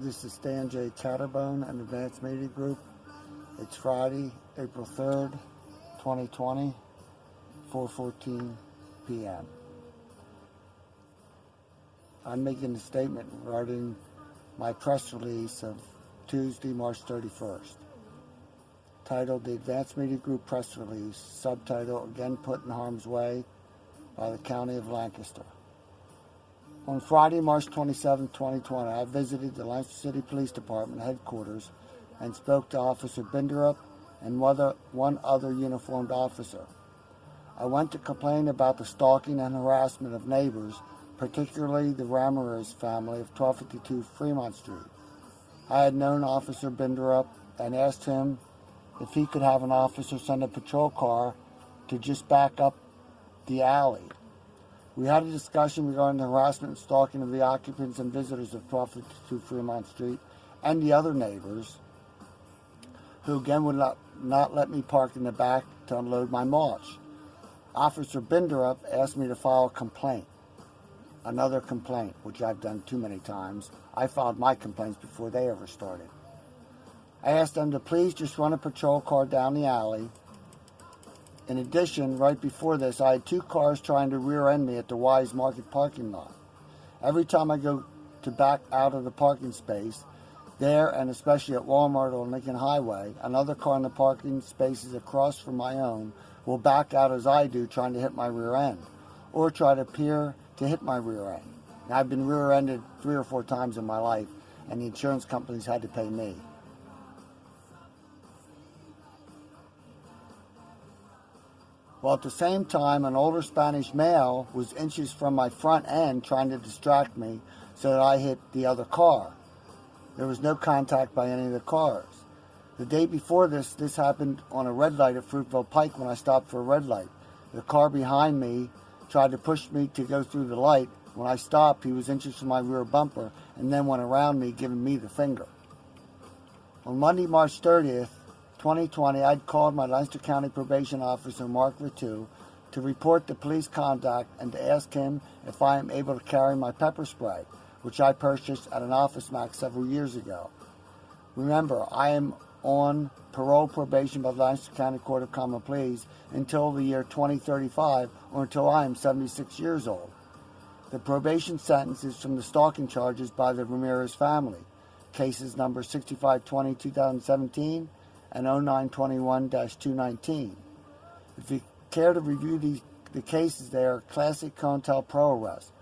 This is Stan J. Caterbone and Advanced Media Group. It's Friday, April 3rd, 2020, 4:14 p.m. I'm making a statement regarding my press release of Tuesday, March 31st, titled The Advanced Media Group Press Release, subtitle, Again Put in Harm's Way by the County of Lancaster. On Friday, March 27, 2020, I visited the Lancaster City Police Department headquarters and spoke to Officer Binderup and one other uniformed officer. I went to complain about the stalking and harassment of neighbors, particularly the Ramirez family of 1252 Fremont Street. I had known Officer Binderup and asked him if he could have an officer send a patrol car to just back up the alley. We had a discussion regarding the harassment and stalking of the occupants and visitors of 1252 Fremont Street and the other neighbors, who again would not let me park in the back to unload my mulch. Officer Binderup asked me to file a complaint, another complaint, which I've done too many times. I filed my complaints before they ever started. I asked them to please just run a patrol car down the alley. In addition, right before this, I had two cars trying to rear-end me at the Wise Market parking lot. Every time I go to back out of the parking space, there and especially at Walmart or Lincoln Highway, another car in the parking spaces across from my own will back out as I do, trying to hit my rear end, or try to appear to hit my rear end. Now, I've been rear-ended 3 or 4 times in my life, and the insurance companies had to pay me. While at the same time, an older Spanish male was inches from my front end trying to distract me so that I hit the other car. There was no contact by any of the cars. The day before this happened on a red light at Fruitville Pike when I stopped for a red light. The car behind me tried to push me to go through the light. When I stopped, he was inches from my rear bumper and then went around me, giving me the finger. On Monday, March 30th, 2020, I'd called my Lancaster County Probation Officer, Mark Ritu, to report the police contact and to ask him if I am able to carry my pepper spray, which I purchased at an Office Max several years ago. Remember, I am on parole probation by the Lancaster County Court of Common Pleas until the year 2035 or until I am 76 years old. The probation sentence is from the stalking charges by the Ramirez family, cases number 6520-2017 and 0921-219. If you care to review the cases, they are classic COINTELPRO arrests,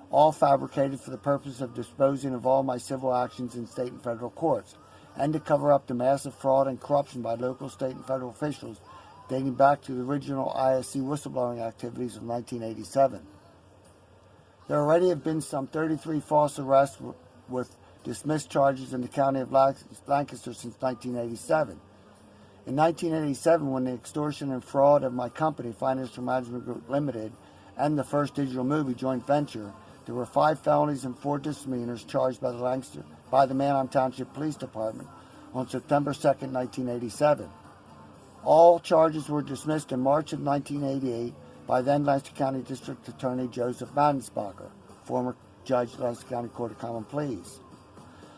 all fabricated for the purpose of disposing of all my civil actions in state and federal courts, and to cover up the massive fraud and corruption by local, state, and federal officials dating back to the original ISC whistleblowing activities of 1987. There already have been some 33 false arrests with dismissed charges in the county of Lancaster since 1987. In 1987, when the extortion and fraud of my company, Financial Management Group Limited, and the First Digital Movie joint venture, there were 5 felonies and 4 misdemeanors charged by the Manheim Township Police Department on September 2nd, 1987. All charges were dismissed in March of 1988 by then Lancaster County District Attorney Joseph Madensbacher, former judge of Lancaster County Court of Common Pleas.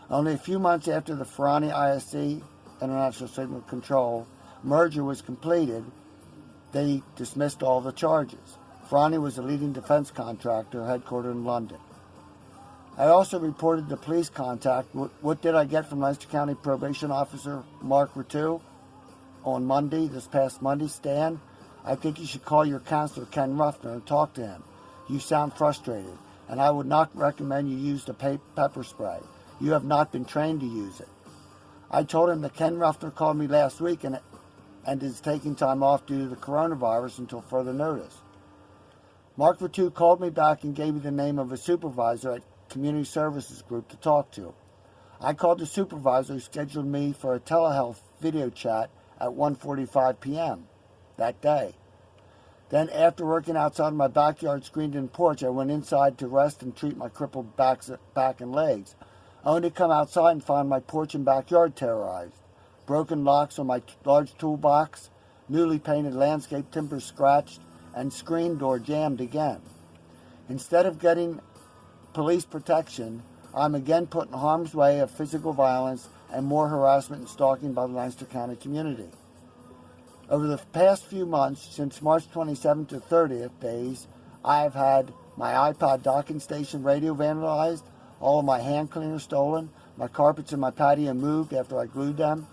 Only a few months after the Ferrani ISC International Signal Control merger was completed, they dismissed all the charges. Ferrani was a leading defense contractor headquartered in London. I also reported the police contact. What did I get from Lancaster County Probation Officer Mark Ritu on Monday, this past Monday? Stan, I think you should call your counselor, Ken Ruffner, and talk to him. You sound frustrated, and I would not recommend you use the pepper spray. You have not been trained to use it. I told him that Ken Ruffner called me last week and is taking time off due to the coronavirus until further notice. Mark Ritu called me back and gave me the name of a supervisor at Community Services Group to talk to. I called the supervisor, who scheduled me for a telehealth video chat at 1:45 p.m. that day. Then, after working outside my backyard screened-in porch, I went inside to rest and treat my crippled back and legs, only to come outside and find my porch and backyard terrorized. Broken locks on my large toolbox, newly painted landscape timber scratched, and screen door jammed again. Instead of getting police protection, I'm again put in harm's way of physical violence and more harassment and stalking by the Lancaster County community. Over the past few months, since March 27th to 30th days, I have had my iPod docking station radio vandalized, all of my hand cleaners stolen, my carpets in my patio moved after I glued them,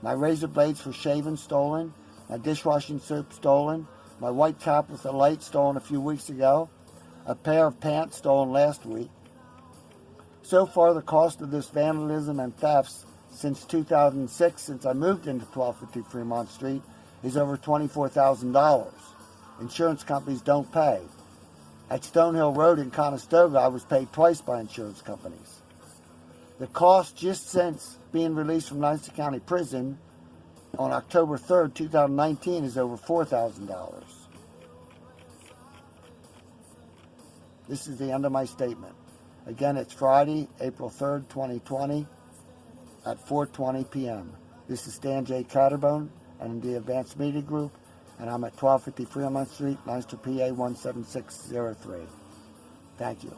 my razor blades for shaving stolen, my dishwashing soap stolen, my white cap with the light stolen a few weeks ago, a pair of pants stolen last week. So far, the cost of this vandalism and thefts since 2006, since I moved into 1250 Fremont Street, is over $24,000. Insurance companies don't pay. At Stonehill Road in Conestoga, I was paid twice by insurance companies. The cost just since being released from Lancaster County Prison on October 3rd, 2019 is over $4,000. This is the end of my statement. Again, it's Friday, April 3rd, 2020 at 4:20 p.m. This is Stan J. Caterbone and the Advanced Media Group, and I'm at 1250 Fremont Street, Lancaster, PA 17603. Thank you.